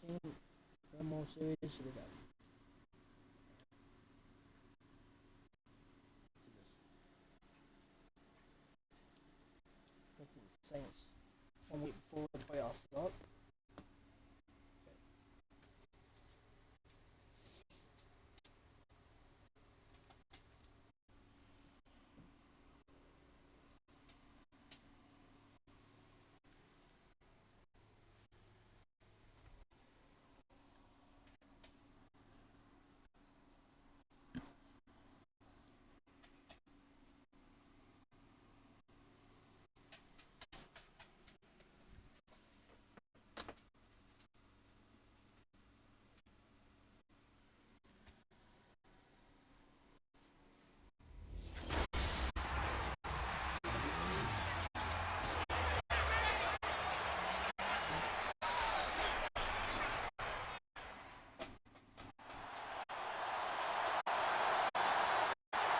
One more series. Here we go. Saints 1 week before the playoffs start.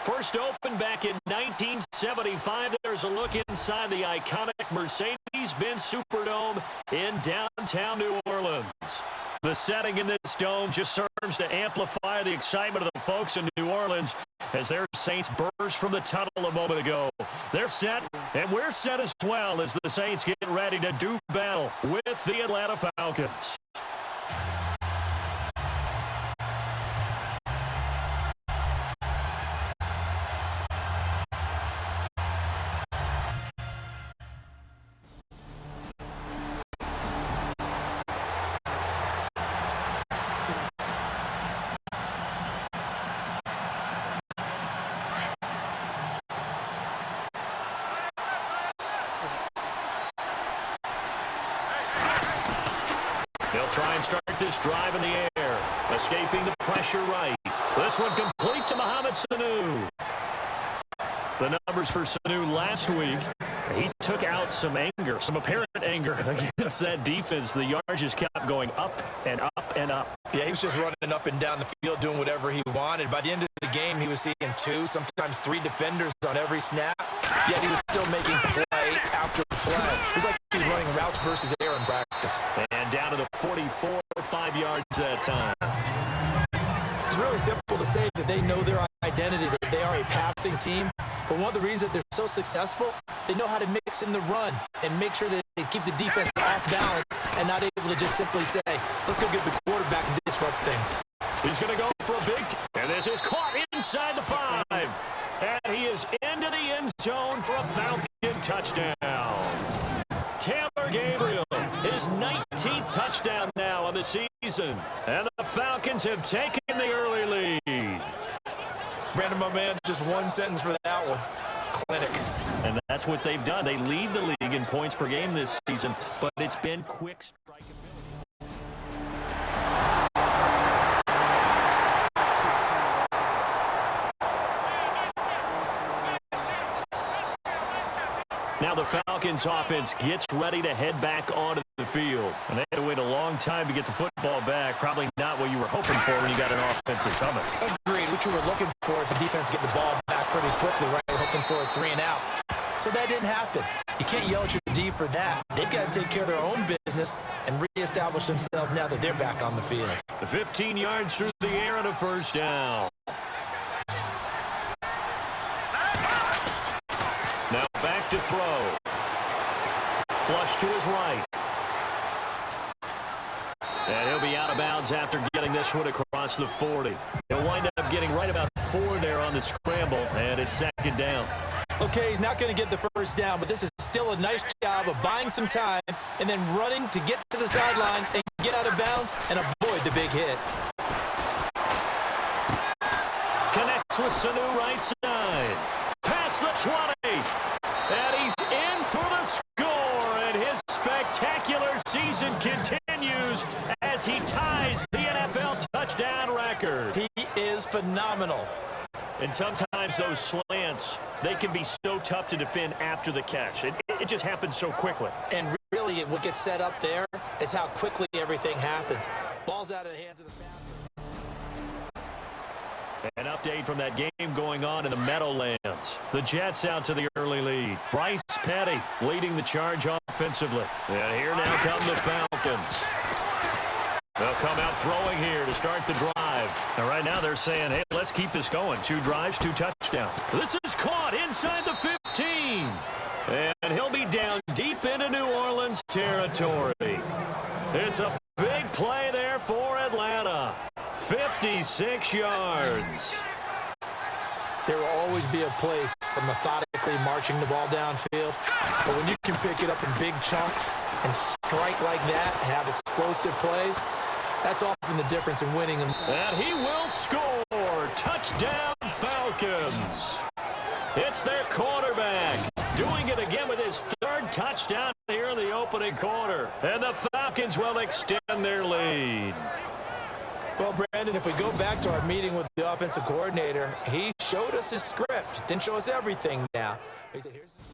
First opened back in 1975. There's a look inside the iconic Mercedes-Benz Superdome in downtown New Orleans. The setting in this dome just serves to amplify the excitement of the folks in New Orleans as their Saints burst from the tunnel a moment ago. They're set, and we're set as well as the Saints get ready to do battle with the Atlanta Falcons. They'll try and start this drive in the air, escaping the pressure right. This one complete to Mohamed Sanu. The numbers for Sanu last week, he took out some anger, some apparent anger against that defense. The yards just kept going up and up and up. Yeah, he was just running up and down the field doing whatever he wanted. By the end of the game, he was seeing 2, sometimes 3 defenders on every snap, yet he was still making play after play. It was like he was running routes versus air in practice. And down to the 44 or 5 yards that time. It's really simple to say that they know their identity, that they are a passing team. But one of the reasons that they're so successful, they know how to mix in the run and make sure that they keep the defense off balance and not able to just simply say, let's go get the quarterback and disrupt things. He's going to go for a big, and this is caught inside the 5. And he is into the end zone for a Falcon touchdown. Taylor Gabriel, his 19th touchdown now on the season. And the Falcons have taken the early lead. Brandon, my man, just one sentence for that one. Clinic. And that's what they've done. They lead the league in points per game this season, but it's been quick strike ability. Now the Falcons offense gets ready to head back onto the field. And they had to wait a long time to get the football back. Probably not what you were hoping for when you got an offensive summit. Agreed. What you were looking for is the defense getting the ball back pretty quickly, right? Hoping for a 3 and out. So that didn't happen. You can't yell at your D for that. They've got to take care of their own business and reestablish themselves now that they're back on the field. 15 yards through the air and a first down. Now back to throw. Flush to his right. And he'll be out of bounds after getting this one across the 40. He'll wind up getting right about 4 there on the scramble, and it's second down. Okay, he's not going to get the first down, but this is still a nice job of buying some time and then running to get to the sideline and get out of bounds and avoid the big hit. Connects with Sanu right side. Past the 20. And he's in for the score, and his spectacular season continues as he ties the NFL touchdown record. He is phenomenal. And sometimes those slants, they can be so tough to defend after the catch. It just happens so quickly. And really, what gets set up there is how quickly everything happens. Ball's out of the hands of the passer. An update from that game going on in the Meadowlands. The Jets out to the early lead. Bryce Petty leading the charge offensively. And here now come the Falcons. They'll come out throwing here to start the drive. And right now they're saying, hey, let's keep this going. 2 drives, 2 touchdowns. This is caught inside the 15. And he'll be down deep into New Orleans territory. It's a big play there for Atlanta. 56 yards. There will always be a place for methodically marching the ball downfield. But when you can pick it up in big chunks and strike like that, have explosive plays, that's often the difference in winning. And he will score. Touchdown, Falcons. It's their quarterback doing it again with his 3rd touchdown here in the opening quarter. And the Falcons will extend their lead. Well, Brandon, if we go back to our meeting with the offensive coordinator, he showed us his script. Didn't show us everything now. He said, here's his...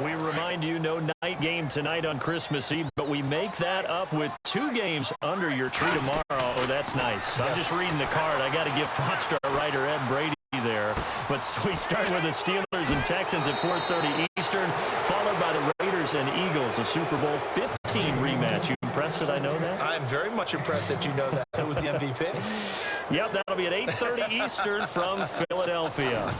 We remind you, no night game tonight on Christmas Eve, but we make that up with 2 games under your tree tomorrow. Oh, that's nice. I'm just reading the card. I got to give props to our writer, Ed Brady, there. But we start with the Steelers and Texans at 4:30 Eastern, followed by the Raiders and Eagles, a Super Bowl 15 rematch. You impressed that I know that? I'm very much impressed that you know that. It was the MVP. Yep, that'll be at 8:30 Eastern from Philadelphia.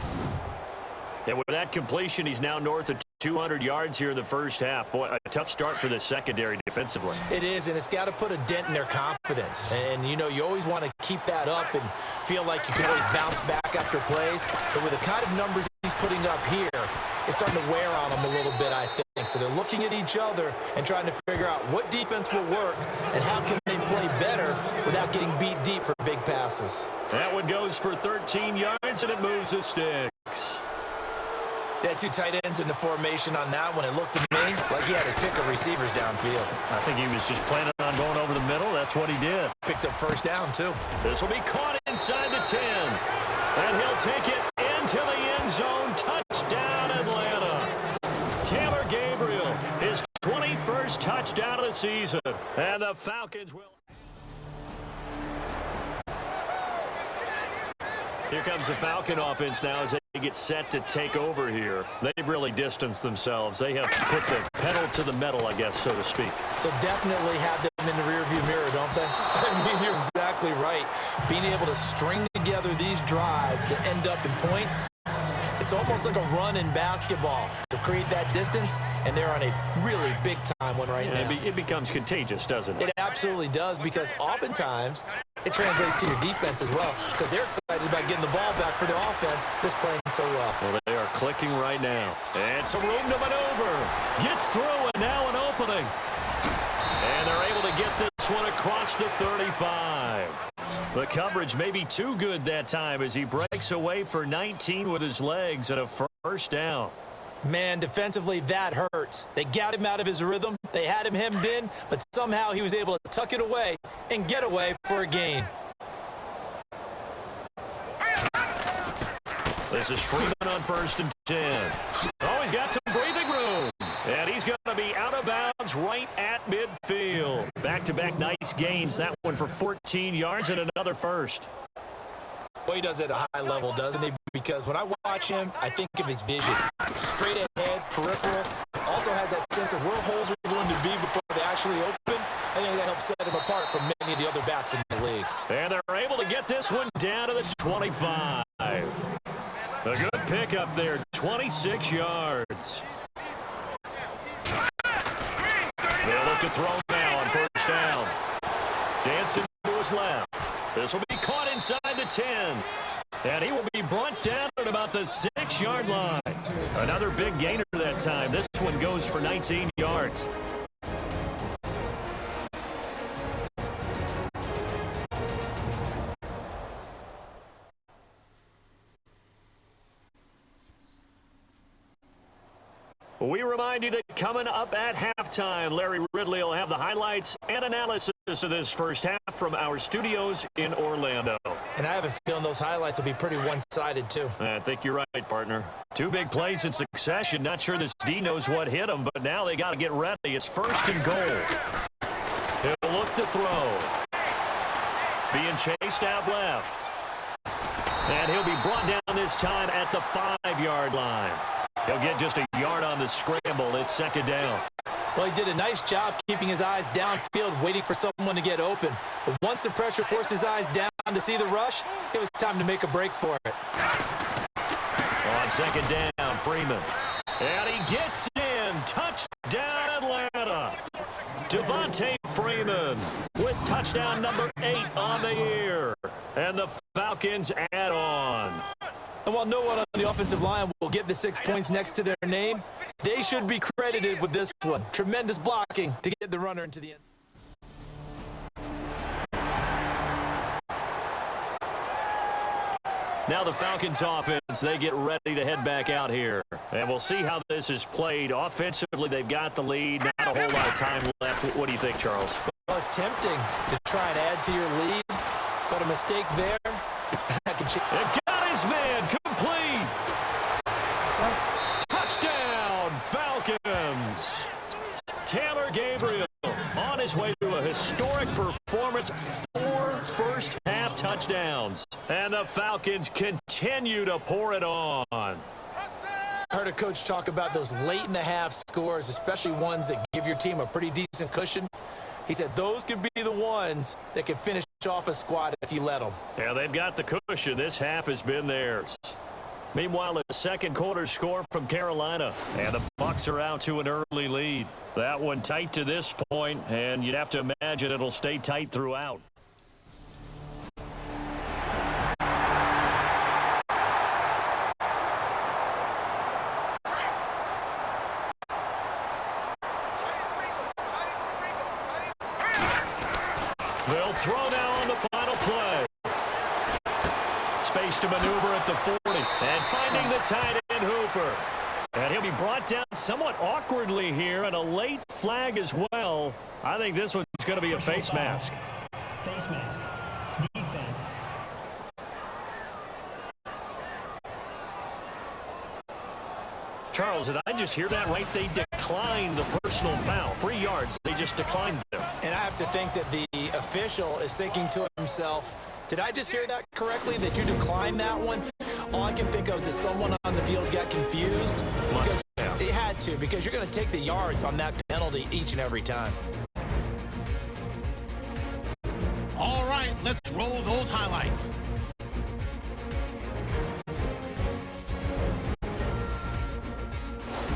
And with that completion, he's now north of 200 yards here in the first half. Boy, a tough start for the secondary defensively. It is, and it's got to put a dent in their confidence. And, you know, you always want to keep that up and feel like you can always bounce back after plays. But with the kind of numbers he's putting up here, it's starting to wear on them a little bit, I think. So they're looking at each other and trying to figure out what defense will work and how can they play better without getting beat deep for big passes. That one goes for 13 yards, and it moves the sticks. They had 2 tight ends in the formation on that one. It looked to me like he had his pick of receivers downfield. I think he was just planning on going over the middle. That's what he did. Picked up first down, too. This will be caught inside the 10. And he'll take it into the end zone. Touchdown, Atlanta. Taylor Gabriel, his 21st touchdown of the season. And the Falcons will... Here comes the Falcon offense now as they get set to take over here. They've really distanced themselves. They have put the pedal to the metal, I guess, so to speak. So definitely have them in the rearview mirror, don't they? I mean, you're exactly right. Being able to string together these drives that end up in points, it's almost like a run in basketball to create that distance, and they're on a really big-time one right now. It becomes contagious, doesn't it? It absolutely does, because oftentimes it translates to your defense as well, because they're excited about getting the ball back for their offense that's playing so well. Well, they are clicking right now. And some room to maneuver. Gets through, and now an opening. And they're able to get this one across the 35. The coverage may be too good that time as he breaks away for 19 with his legs and a first down. Man, defensively, that hurts. They got him out of his rhythm. They had him hemmed in, but somehow he was able to tuck it away and get away for a gain. This is Freeman on 1st and 10. Oh, he's got some breathing room. And he's going to be out of bounds right at midfield. Back-to-back nice gains. That one for 14 yards and another first. Well, he does it at a high level, doesn't he? Because when I watch him, I think of his vision. Straight ahead, peripheral. Also has that sense of where holes are going to be before they actually open. I think that helps set him apart from many of the other backs in the league. And they're able to get this one down to the 25. A good pickup there, 26 yards. They'll look to throw now on first down. Dancing to his left. This will be caught inside the 10. And he will be brought down at about the 6-yard line. Another big gainer that time. This one goes for 19 yards. We remind you that coming up at halftime, Larry Ridley will have the highlights and analysis of this first half from our studios in Orlando. And I have a feeling those highlights will be pretty one-sided, too. I think you're right, partner. 2 big plays in succession. Not sure this D knows what hit him, but now they got to get ready. It's 1st and goal. He'll look to throw. Being chased out left. And he'll be brought down this time at the 5-yard line. He'll get just a yard on the scramble. It's second down. Well, he did a nice job keeping his eyes downfield, waiting for someone to get open. But once the pressure forced his eyes down to see the rush, it was time to make a break for it. On second down, Freeman. And he gets in. Touchdown, Atlanta. Devontae Freeman with touchdown number 8 on the year. And the Falcons add on. And while no one on the offensive line will get the 6 points next to their name, they should be credited with this one. Tremendous blocking to get the runner into the end. Now the Falcons offense, they get ready to head back out here. And we'll see how this is played. Offensively, they've got the lead. Not a whole lot of time left. What do you think, Charles? Well, it's tempting to try and add to your lead, but a mistake there. It got his man complete. Touchdown, Falcons. Taylor Gabriel on his way to a historic performance. 4 first-half touchdowns. And the Falcons continue to pour it on. I heard a coach talk about those late-in-the-half scores, especially ones that give your team a pretty decent cushion. He said those could be the ones that can finish off a squad if you let them. Yeah, they've got the cushion. This half has been theirs. Meanwhile, a second quarter score from Carolina. And the Bucs are out to an early lead. That one tight to this point, and you'd have to imagine it'll stay tight throughout. They'll throw now on the final play. Space to maneuver at the 40. And finding the tight end Hooper. And he'll be brought down somewhat awkwardly here, and a late flag as well. I think this one's going to be a face mask. Face mask. Defense. Charles, did I just hear that right? They declined the personal foul. 3 yards. They just declined them. And I have to think that the official is thinking to himself, did I just hear that correctly, that you declined that one? All I can think of is that someone on the field got confused. Because they had to, because you're going to take the yards on that penalty each and every time. All right, let's roll those highlights.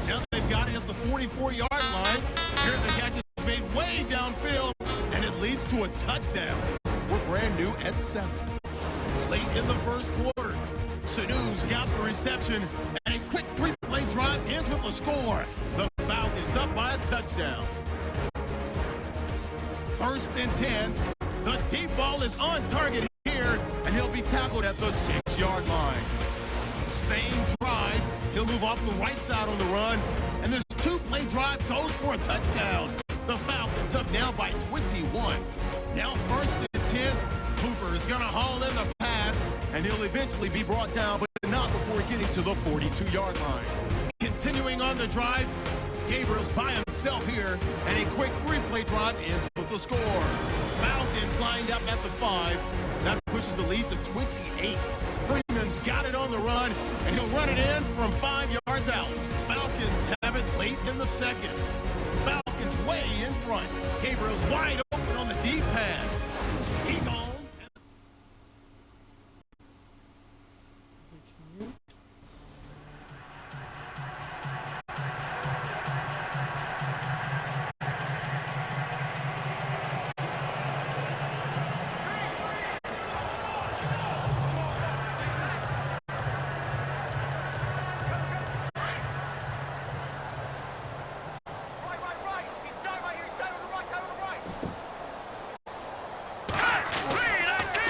Now they've got it at the 44-yard line. Here the catch is made way downfield, and it leads to a touchdown. We're brand new at 7. Late in the first quarter, Sanu's got the reception, and a quick 3-play drive ends with a score. The Falcons up by a touchdown. 1st and 10. The deep ball is on target here, and he'll be tackled at the 6-yard line. Same drive. He'll move off the right side on the run, and this 2-play drive goes for a touchdown. The Falcons up now by 21. Now 1st and 10. Hooper is going to haul in the pass, and he'll eventually be brought down, but not before getting to the 42-yard line. Continuing on the drive, Gabriel's by himself here, and a quick 3-play drive ends with a score. Falcons lined up at the 5. That pushes the lead to 28. Freeman's got it on the run, and he'll run it in from 5 yards out. Falcons have it late in the second. Falcons way in front. Gabriel's wide open on the deep pass. He gone.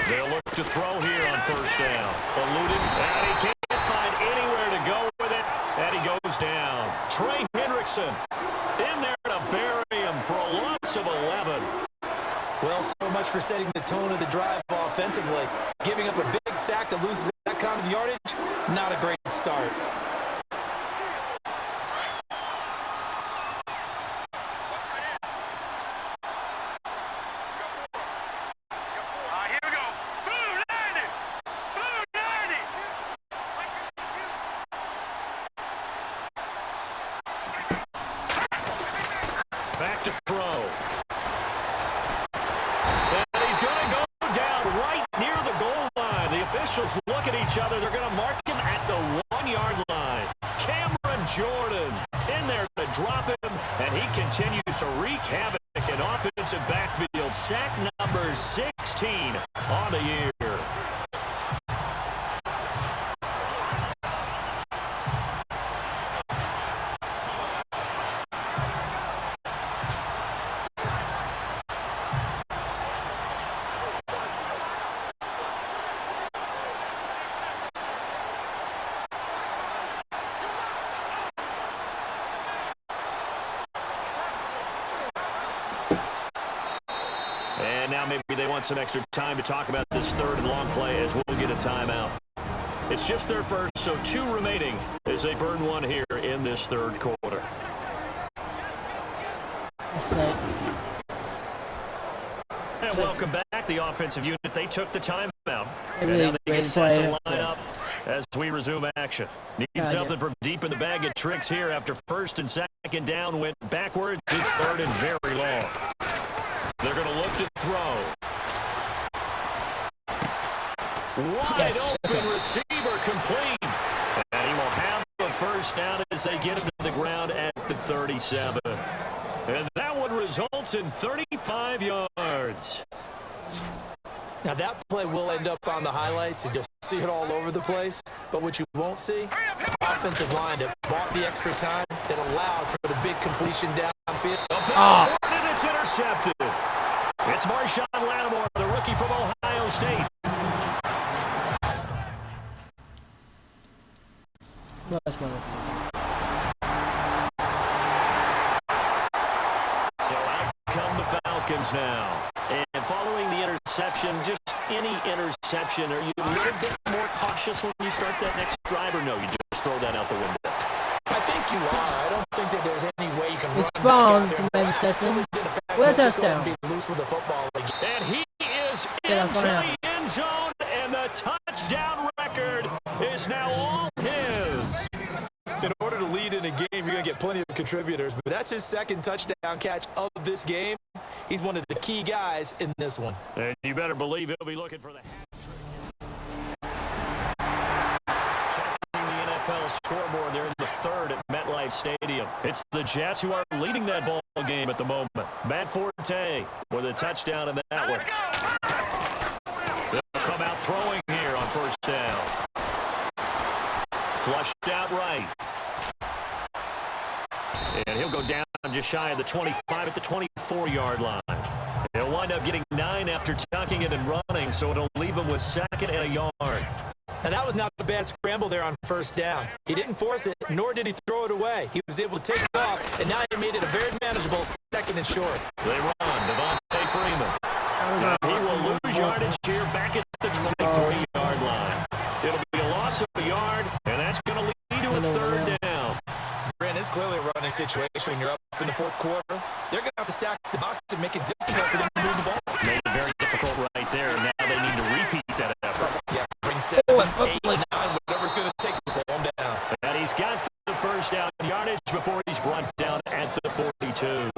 They'll look to throw here on 1st down. Eluded, and he can't find anywhere to go with it, and he goes down. Trey Hendrickson in there to bury him for a loss of 11. Well, so much for setting the tone of the drive offensively. Giving up a big sack that loses that kind of yardage, not a great start. Back to throw. And he's going to go down right near the goal line. The officials look at each other. They're going to mark him at the 1-yard line. Cameron Jordan in there to drop him, and he continues to wreak havoc in offensive backfield. Sack number 16 on the year. And now maybe they want some extra time to talk about this third and long play as we'll get a timeout. It's just their first, so 2 remaining as they burn 1 here in this third quarter. And welcome back, the offensive unit. They took the timeout. And now they get set to line up as we resume action. Need something from deep in the bag of tricks here after first and second down went backwards. It's third and very long. They're going to look to throw. Wide open receiver complete. And he will have the first down as they get him to the ground at the 37. And that one results in 35 yards. Now that play will end up on the highlights, and you'll see it all over the place. But what you won't see, the offensive line that bought the extra time that allowed for the big completion downfield. And it's intercepted. It's Marshawn Lattimore, the rookie from Ohio State. So out come the Falcons now. And following the interception, just any interception, are you a little bit more cautious when you start that next drive, or no, you just throw that out the window? I think you are. I don't think that there's any way you can run Spawn back out from interception. With a touchdown. Be loose with the football again. And he is into the end zone, and the touchdown record is now all his. In order to lead in a game, you're going to get plenty of contributors, but that's his second touchdown catch of this game. He's one of the key guys in this one. And you better believe he'll be looking for the checking the NFL scoreboard. They're in the third at MetLife Stadium. It's the Jets who are leading that ball game at the moment. Matt Forte with a touchdown in that one. They'll come out throwing here on first down. Flushed out right. And he'll go down just shy of the 25 at the 24-yard line. He'll wind up getting 9 after tucking it and running, so it'll leave him with second and a yard. And that was not a bad scramble there on first down. He didn't force it, nor did he throw it away. He was able to take it off, and now he made it a very manageable second and short. They run. Devontae Freeman. He will lose yardage here back at the 23-yard line. It'll be a loss of a yard, and that's going to lead to a third down. Brent, it's clearly a running situation when you're up in the fourth quarter. They're going to have to stack the box to make it difficult for them to move the ball. Made it very difficult right there. Now they need to repeat that effort. Yeah, bring 7, 8, 9, whatever it's going to take to slow him down. And he's got the first down yardage before he's brought down at the 42.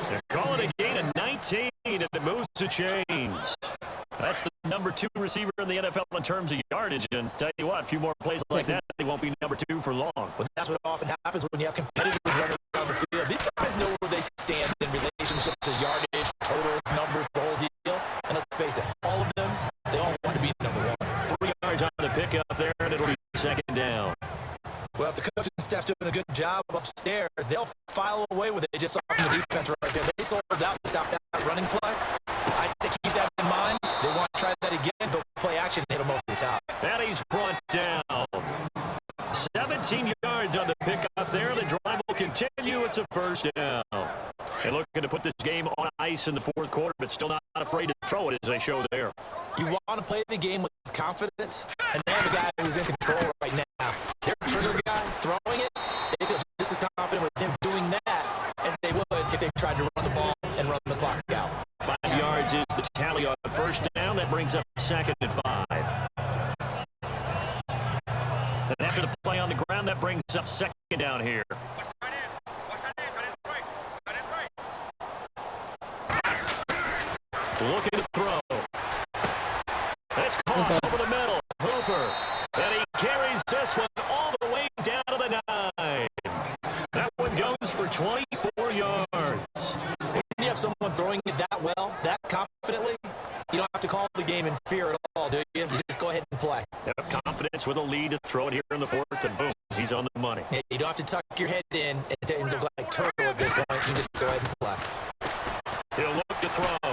They're calling a gain of 19, and it moves the chains. That's the number 2 receiver in the NFL in terms of yardage. And tell you what, a few more plays like that, they won't be number 2 for long. Well, that's what often happens when you have competitors running around the field. These guys know where they stand in relationship to yardage, totals, numbers, the whole deal. And let's face it, all of them, they all want to be number 1. 3 yards on the pickup there, and it'll be second down. Well, if the coaching staff's doing a good job upstairs, they'll file away with it. They just saw from the defense right there. They sold out to stop that running play. I'd say keep that in mind. They want to try that again. They'll play action and hit them over the top. And he's brought down. 17 yards on the pickup there. The drive will continue. It's a first down. And looking to put this game on ice in the fourth quarter, but still not afraid to throw it as they show there. You want to play the game with confidence, and they have a guy who's in control right now. Their trigger guy throwing it, they feel just as confident with him doing that as they would if they tried to run the ball and run the clock out. 5 yards is the tally on first down. That brings up second and 5. And after the play on the ground, that brings up second down here. looking to throw. It's caught over the middle. Hooper. And he carries this one all the way down to the 9. That one goes for 24 yards. When you have someone throwing it that well, that confidently, you don't have to call the game in fear at all, do you? You just go ahead and play. Have confidence with a lead to throw it here in the 4th, and boom, he's on the money. Yeah, you don't have to tuck your head in and look like turtle at this point. You can just go ahead and play. He'll look to throw.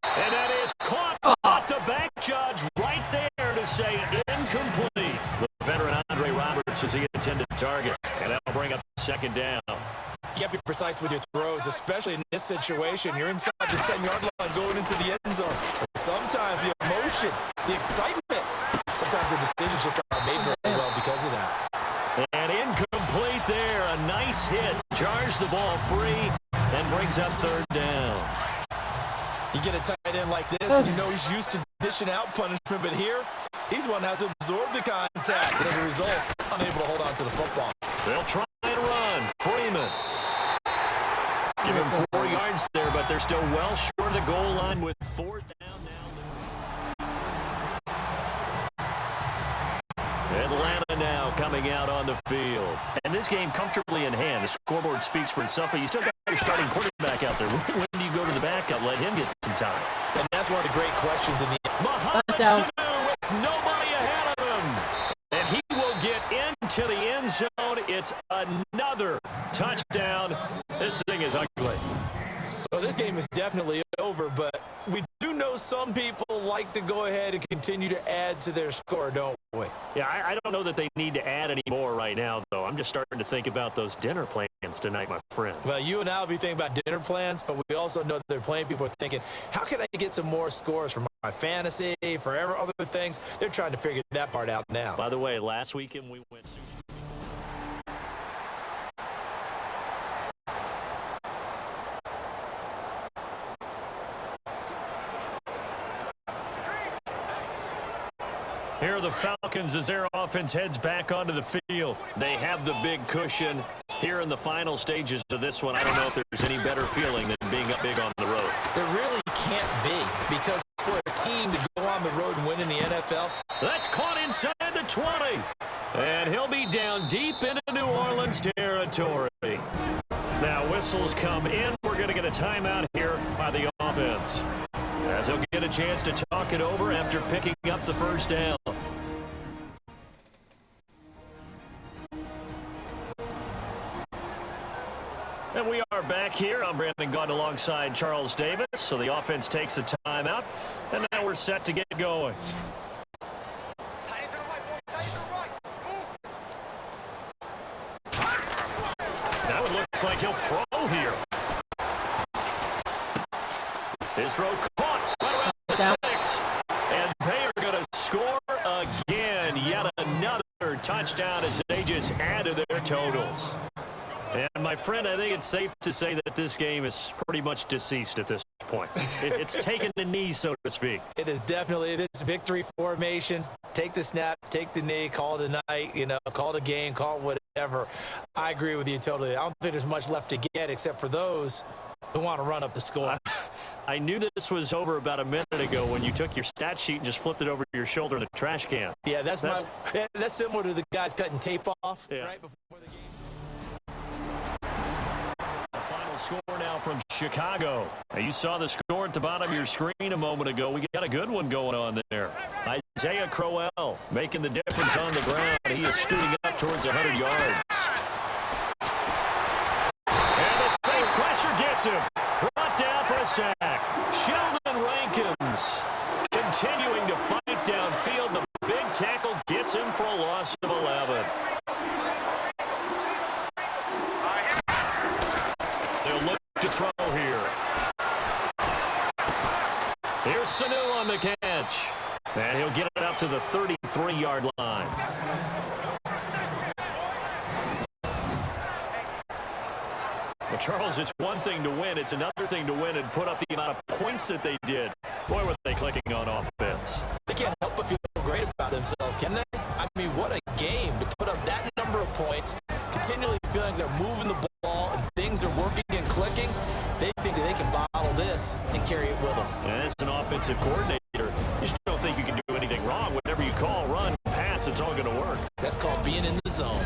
And that is caught off the back judge right there to say incomplete. The veteran Andre Roberts is the intended target, and that'll bring up 2nd down. You got to be precise with your throws, especially in this situation. You're inside the 10-yard line going into the end zone. And sometimes the emotion, the excitement, sometimes the decisions just aren't made very well because of that. And incomplete there. A nice hit. Jars the ball free and brings up 3rd down. You get a tight end like this, and you know he's used to dishing out punishment, but here, he's one that has to absorb the contact, and as a result, unable to hold on to the football. They'll try and run. Freeman. Give him 4 yards there, but they're still well short of the goal line with 4th down now. Atlanta now coming out on the field. And this game comfortably in hand. The scoreboard speaks for itself, but you still got your starting quarterback out there. When do you go to the backup? Let him get some time. And that's one of the great questions in the Mohamed Sanu with nobody ahead of him. And he will get into the end zone. It's another touchdown. This thing is ugly. Well, this game is definitely over, but we do know some people like to go ahead and continue to add to their score, don't we? Yeah, I don't know that they need to add any more right now, though. I'm just starting to think about those dinner plans tonight, my friend. Well, you and I will be thinking about dinner plans, but we also know that they're playing. People are thinking, how can I get some more scores for my fantasy, for other things? They're trying to figure that part out now. By the way, last weekend we went sushi. Here are the Falcons as their offense heads back onto the field. They have the big cushion. Here in the final stages of this one, I don't know if there's any better feeling than being up big on the road. There really can't be, because for a team to go on the road and win in the NFL. That's caught inside the 20. And he'll be down deep into New Orleans territory. Now whistles come in. We're going to get a timeout here by the offense, as he'll get a chance to talk it over after picking up the 1st down. And we are back here. I'm Brandon Gaunt alongside Charles Davis. So the offense takes a timeout, and now we're set to get going. Now it looks like he'll throw here. His throw caught right around the 6. And they are going to score again. Yet another touchdown as they just add to their totals. And, my friend, I think it's safe to say that this game is pretty much deceased at this point. It's taken the knee, so to speak. It is definitely this victory formation. Take the snap, take the knee, call it a night, call it a game, call it whatever. I agree with you totally. I don't think there's much left to get except for those who want to run up the score. I knew this was over about a minute ago when you took your stat sheet and just flipped it over your shoulder in the trash can. Yeah, that's similar to the guys cutting tape off right before the game. Final score now from Chicago. Now, you saw the score at the bottom of your screen a moment ago. We got a good one going on there. Isaiah Crowell making the difference on the ground. He is scooting up towards 100 yards. And the Saints pressure gets him. Brought down for a sack. Sheldon Rankins continuing to fight downfield. The big tackle gets him for a loss of 11. They'll look to throw here. Here's Sanu on the catch. And he'll get it up to the 33-yard line. Well, Charles, it's one thing to win. It's another thing to win and put up the amount of points that they did. Boy, were they clicking on offense. They can't help but feel great about themselves, can they? I mean, what a game to put up that number of points, continually feeling like they're moving the ball and things are working and clicking. They think that they can bottle this success and carry it with them. As an offensive coordinator, you just don't think you can do anything wrong. Whatever you call, run, pass, it's all going to work. That's called being in the zone.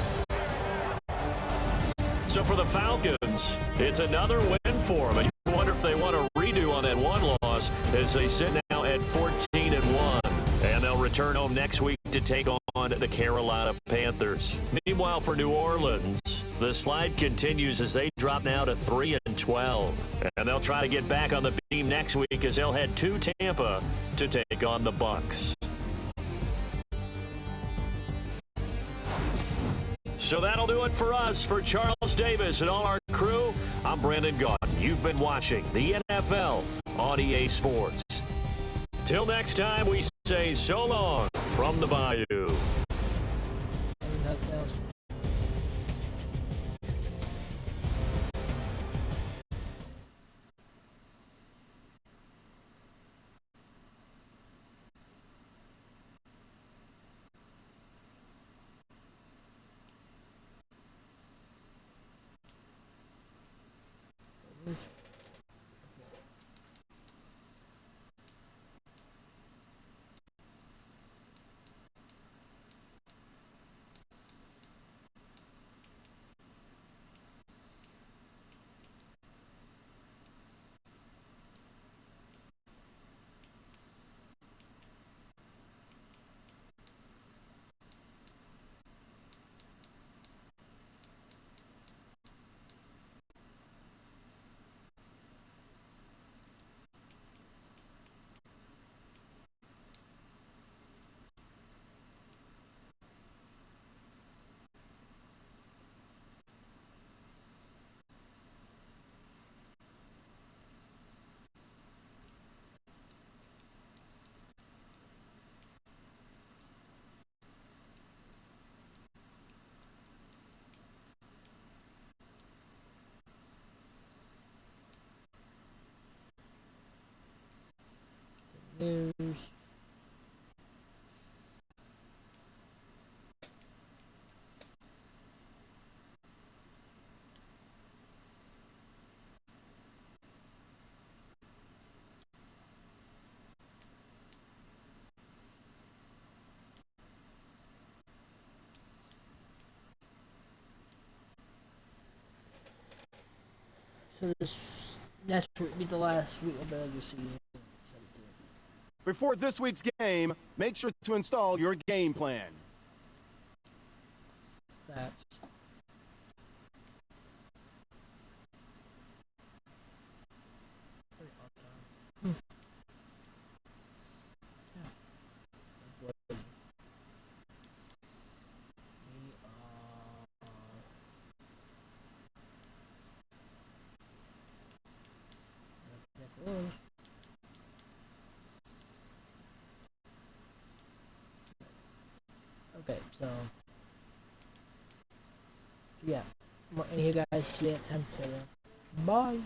So for the Falcons, it's another win for them. And you wonder if they want a redo on that one loss as they sit now at 14-1. And they'll return home next week to take on the Carolina Panthers. Meanwhile, for New Orleans, the slide continues as they drop now to 3-12. And they'll try to get back on the beam next week as they'll head to Tampa to take on the Bucs. So that'll do it for us. For Charles Davis and all our crew, I'm Brandon Gaudin. You've been watching the NFL on EA Sports. Till next time, we say so long from the Bayou. News. So that's be the last week of the regular season. Before this week's game, make sure to install your game plan. Stats. Okay, so yeah, and you guys see it. Bye.